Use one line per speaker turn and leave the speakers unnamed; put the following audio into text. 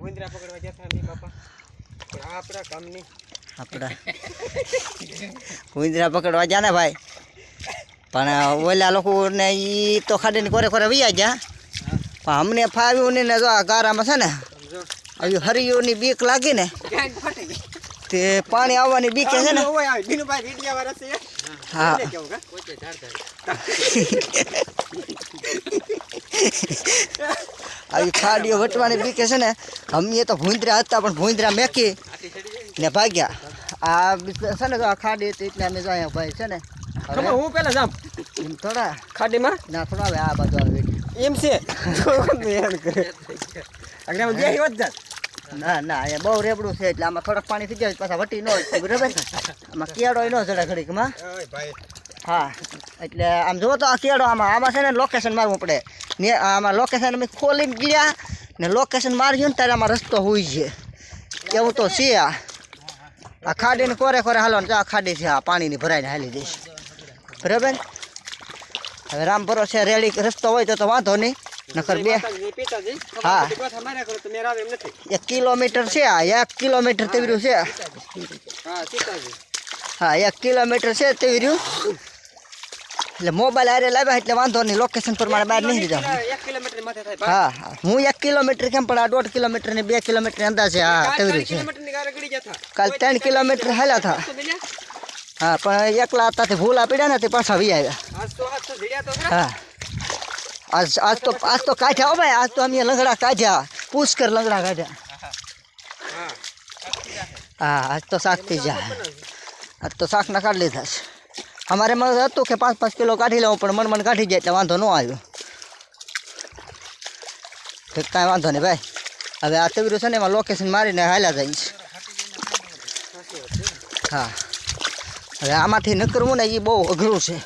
ભૂંદરા પકડવા જતા ની બાપા આ આપણા કામની
આપણા ભૂંદરા પકડવા ગયા ને ભાઈ પણ ઓલા લોકોને ઈ તો ખાડીને કોરે કોરે વૈયા ગયા પણ અમને ફાવ્યું નહીં ને જો આ ગારામાં છે ને આવી હરિયોની બીક લાગી ને તે પાણી આવવાની બીક છે ને હા આવી ખાડીઓ વટવાની બીક છે ને અમે તો ભૂંદરા હતા પણ ભૂંદરા મેકી ને ભાગ્યા આ છે ને જો આ ખાડી હતી એટલે અમે જાય ભાઈ છે ને
હું પેલા જામ
એમ થોડા
ખાડીમાં
ના થોડા હવે આ બાજુ આવે
એમ છે
ના ના અહીંયા બહુ રેબડું છે એટલે આમાં થોડાક પાણી થઈ જાય પાછા વટી ન હોય બરાબર આમાં કેળો ન જડે ઘડીકમાં હા એટલે આમ જુઓ તો આ કેળો આમાં છે ને લોકેશન મારવું પડે ને આમાં લોકેશન અમે ખોલીને ગયા ને લોકેશન માર્યું ને ત્યારે આમાં રસ્તો હોય છે એવું તો છે આ ખાડીને કોરે કોરે હાલો ને આ ખાડી છે આ પાણીની ભરાઈને હાલી જઈશ બરાબર હવે રામ ભરોસે રેડી રસ્તો હોય તો વાંધો નહીં નકર બે હા 1 કિલોમીટર છે આ 1 કિલોમીટર તેવર્યું છે હા 1 કિલોમીટર છે તેવર્યું એટલે મોબાઈલ આરે લાવ્યા એટલે વાંધો નહીં લોકેશન પ્રમાણે બહાર નહીં જાવ હા હું 1 કિલોમીટર કેમ પણ આ 1.5 કિલોમીટર ને 2 કિલોમીટર અંદાજે હા તેવર્યું છે કાલ 3 કિલોમીટર હાલ્યા હતા હા પણ એકલા હતા ભૂલા પડ્યા ને તે પાછા વી આવ્યા હા આજ તો કાઢ્યા હો ભાઈ આજ તો અમે લંગડા કાઢ્યા પુષ્કર લંગડા કાઢ્યા હા આજ તો શાક થઈ જાય આજ તો શાકના કાઢી લીધા છે અમારે મને હતું કે 5-5 કિલો કાઢી લઉં પણ મન કાઢી જાય એટલે વાંધો ન આવ્યો તો કાંઈ વાંધો નહીં ભાઈ હવે આ તેવરું છે ને એમાં લોકેશન મારીને હાલ્યા જઈશ હા હવે આમાંથી નીકળવું ને એ બહુ અઘરું છે